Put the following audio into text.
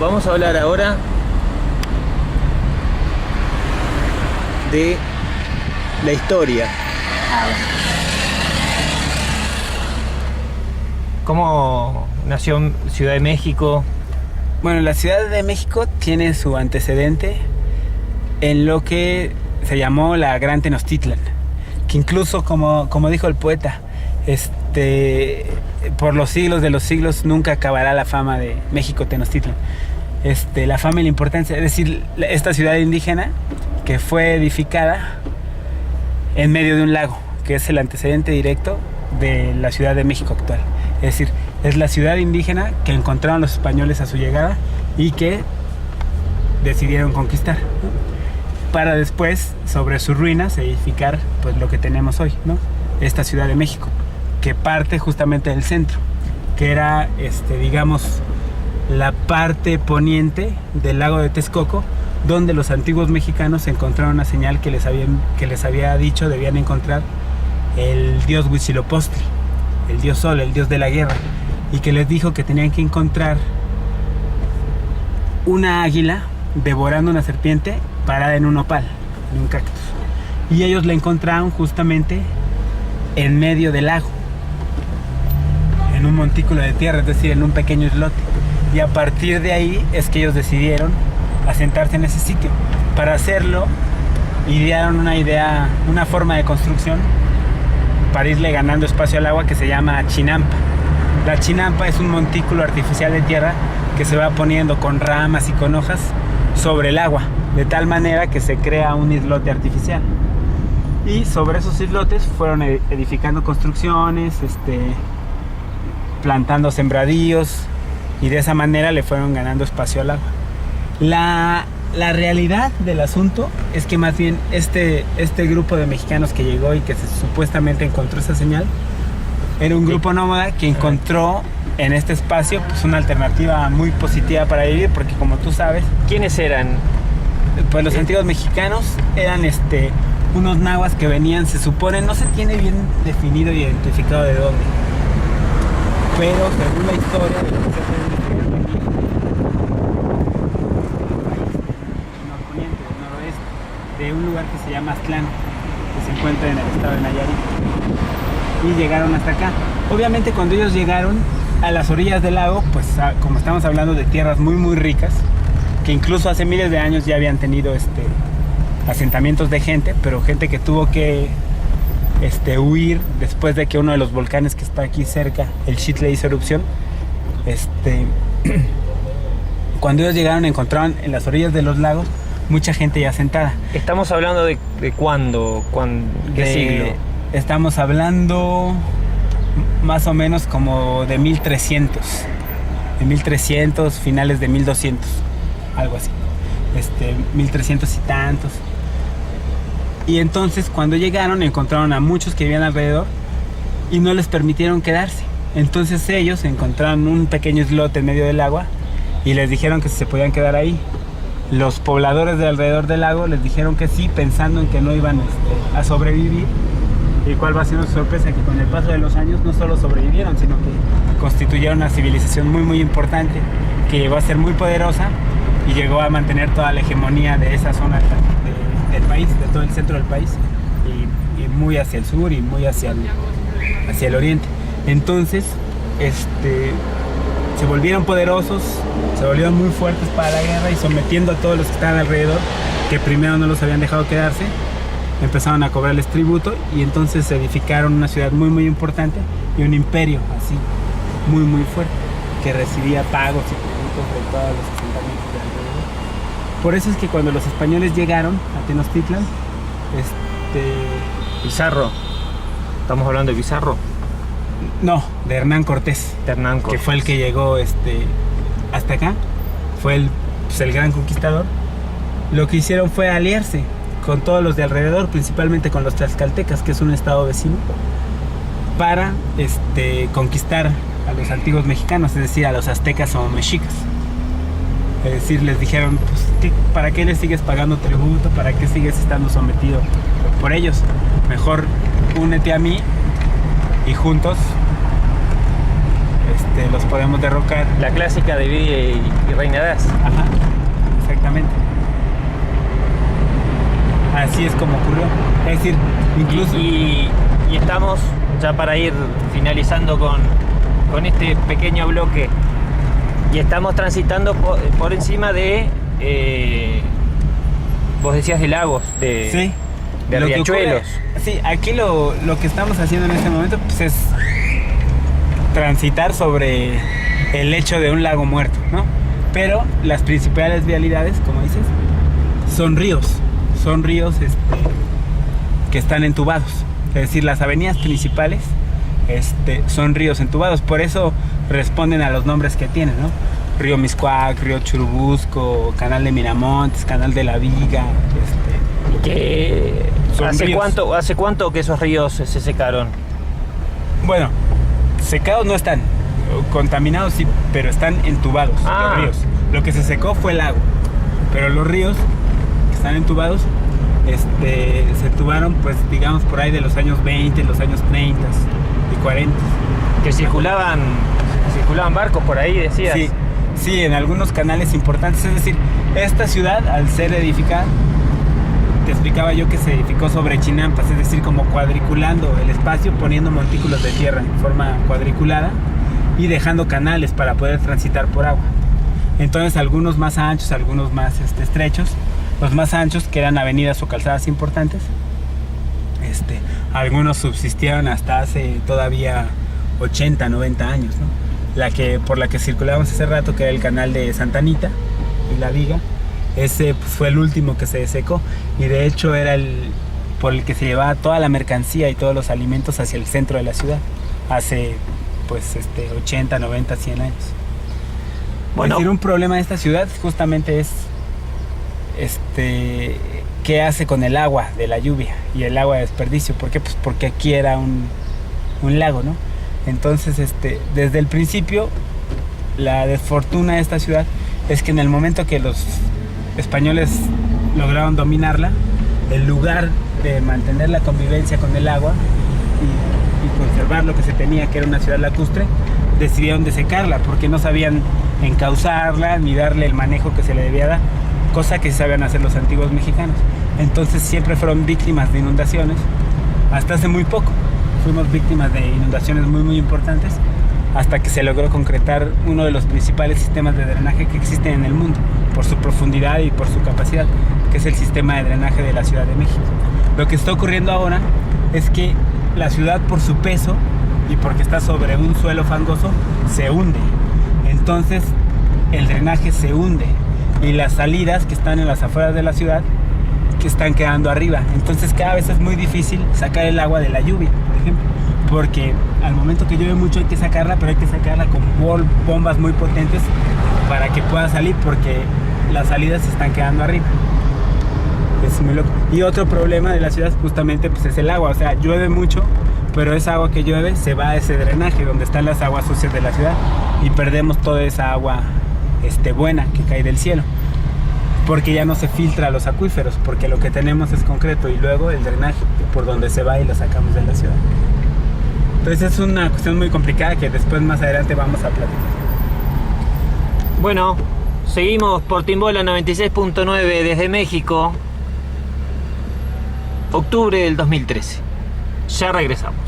Vamos a hablar ahora de la historia. ¿Cómo nació Ciudad de México? Bueno, la Ciudad de México tiene su antecedente en lo que se llamó la Gran Tenochtitlan, que incluso, como dijo el poeta, por los siglos de los siglos nunca acabará la fama de México Tenochtitlan. La fama y la importancia, es decir, esta ciudad indígena que fue edificada en medio de un lago, que es el antecedente directo de la Ciudad de México actual. Es decir, es la ciudad indígena que encontraron los españoles a su llegada y que decidieron conquistar, ¿no? Para después, sobre sus ruinas, edificar pues lo que tenemos hoy, ¿no? Esta Ciudad de México, que parte justamente del centro, que era, digamos, la parte poniente del lago de Texcoco, donde los antiguos mexicanos encontraron una señal que les había dicho debían encontrar el dios Huitzilopochtli, el dios Sol, el dios de la guerra, y que les dijo que tenían que encontrar una águila devorando una serpiente parada en un nopal, en un cactus. Y ellos la encontraron justamente en medio del lago, en un montículo de tierra, es decir, en un pequeño islote. Y a partir de ahí es que ellos decidieron asentarse en ese sitio. Para hacerlo, idearon una forma de construcción para irle ganando espacio al agua que se llama chinampa. La chinampa es un montículo artificial de tierra que se va poniendo con ramas y con hojas sobre el agua, de tal manera que se crea un islote artificial. Y sobre esos islotes fueron edificando construcciones, plantando sembradíos, y de esa manera le fueron ganando espacio al agua. La realidad del asunto es que más bien este grupo de mexicanos que llegó y que supuestamente encontró esa señal, era un grupo nómada que encontró en este espacio pues una alternativa muy positiva para vivir, porque como tú sabes, ¿Quiénes eran? pues los antiguos mexicanos eran unos nahuas que venían, se supone, no se tiene bien definido y identificado de dónde, pero según la historia de lo que se puede investigar aquí, norponiente, del noroeste, de un lugar que se llama Aztlán, que se encuentra en el estado de Nayarit, y llegaron hasta acá. Obviamente cuando ellos llegaron a las orillas del lago, pues como estamos hablando de tierras muy muy ricas, que incluso hace miles de años ya habían tenido asentamientos de gente, pero gente que tuvo que huir después de que uno de los volcanes que está aquí cerca, el Xitle, hizo erupción. Cuando ellos llegaron encontraron en las orillas de los lagos mucha gente ya asentada. Estamos hablando de cuándo, ¿qué siglo? Estamos hablando más o menos como de 1300, finales de 1200, algo así, 1300 y tantos. Y entonces cuando llegaron encontraron a muchos que vivían alrededor y no les permitieron quedarse. Entonces ellos encontraron un pequeño islote en medio del agua y les dijeron que se podían quedar ahí. Los pobladores de alrededor del lago les dijeron que sí, pensando en que no iban a sobrevivir. Y cuál va siendo su sorpresa, que con el paso de los años no solo sobrevivieron, sino que constituyeron una civilización muy muy importante, que llegó a ser muy poderosa y llegó a mantener toda la hegemonía de esa zona del país, de todo el centro del país, y muy hacia el sur y muy hacia el oriente. Entonces se volvieron poderosos, se volvieron muy fuertes para la guerra, y sometiendo a todos los que estaban alrededor, que primero no los habían dejado quedarse, empezaron a cobrarles tributo, y entonces se edificaron una ciudad muy muy importante y un imperio así muy muy fuerte que recibía pagos y tributos de todos los asentamientos de alrededor. Por eso es que cuando los españoles llegaron a Tenochtitlan, Pizarro. Estamos hablando de Pizarro. No, de Hernán Cortés. De Hernán Cortés. Que fue el que llegó hasta acá. Fue el gran conquistador. Lo que hicieron fue aliarse con todos los de alrededor, principalmente con los tlaxcaltecas, que es un estado vecino, para conquistar a los antiguos mexicanos, es decir, a los aztecas o mexicas. Es decir, les dijeron, pues, ¿para qué les sigues pagando tributo? ¿Para qué sigues estando sometido por ellos? Mejor únete a mí y juntos los podemos derrocar. La clásica de Villa y Reina Das. Ajá, exactamente. Así es como ocurrió. Es decir, incluso... Y estamos ya para ir finalizando con este pequeño bloque. Y estamos transitando por encima de... vos decías de lagos, de riachuelos. Sí, aquí lo que estamos haciendo en este momento pues, es transitar sobre el lecho de un lago muerto, ¿no? Pero las principales vialidades, como dices, son ríos. Son ríos que están entubados. Es decir, las avenidas principales son ríos entubados. Por eso responden a los nombres que tienen, ¿no? Río Miscuac, Río Churubusco, Canal de Miramontes, Canal de la Viga. ¿Hace cuánto que esos ríos se secaron? Bueno, secados no están. Contaminados sí, pero están entubados los ríos. Lo que se secó fue el lago. Pero los ríos que están entubados se entubaron, pues digamos, por ahí de los años 20, los años 30 y 40. Que circulaban barcos por ahí, decías. Sí, en algunos canales importantes. Es decir, esta ciudad, al ser edificada, te explicaba yo que se edificó sobre chinampas, es decir, como cuadriculando el espacio, poniendo montículos de tierra en forma cuadriculada y dejando canales para poder transitar por agua. Entonces, algunos más anchos, algunos más estrechos. Los más anchos, que eran avenidas o calzadas importantes, algunos subsistieron hasta hace todavía 80, 90 años, ¿no? Por la que circulábamos hace rato, que era el canal de Santa Anita y la Viga, ese pues, fue el último que se secó, y de hecho era por el que se llevaba toda la mercancía y todos los alimentos hacia el centro de la ciudad, hace pues 80, 90, 100 años. Bueno, es decir, un problema de esta ciudad justamente es qué hace con el agua de la lluvia y el agua de desperdicio. ¿Por qué? Pues porque aquí era un lago, ¿no? Entonces, desde el principio, la desfortuna de esta ciudad es que en el momento que los españoles lograron dominarla, en lugar de mantener la convivencia con el agua y conservar lo que se tenía, que era una ciudad lacustre, decidieron desecarla porque no sabían encauzarla ni darle el manejo que se le debía dar, cosa que sabían hacer los antiguos mexicanos. Entonces siempre fueron víctimas de inundaciones. Hasta hace muy poco fuimos víctimas de inundaciones muy muy importantes, hasta que se logró concretar uno de los principales sistemas de drenaje que existen en el mundo, por su profundidad y por su capacidad, que es el sistema de drenaje de la Ciudad de México. Lo que está ocurriendo ahora es que la ciudad, por su peso y porque está sobre un suelo fangoso, se hunde. Entonces el drenaje se hunde y las salidas que están en las afueras de la ciudad que están quedando arriba. Entonces cada vez es muy difícil sacar el agua de la lluvia, por ejemplo, porque al momento que llueve mucho hay que sacarla, pero hay que sacarla con bombas muy potentes para que pueda salir, porque las salidas se están quedando arriba. Es muy loco. Y otro problema de la ciudad justamente pues es el agua. O sea, llueve mucho, pero esa agua que llueve se va a ese drenaje donde están las aguas sucias de la ciudad y perdemos toda esa agua buena que cae del cielo, porque ya no se filtra a los acuíferos, porque lo que tenemos es concreto y luego el drenaje por donde se va y lo sacamos de la ciudad. Entonces es una cuestión muy complicada que después más adelante vamos a platicar. Bueno, seguimos por Timbola 96.9 desde México, octubre del 2013. Ya regresamos.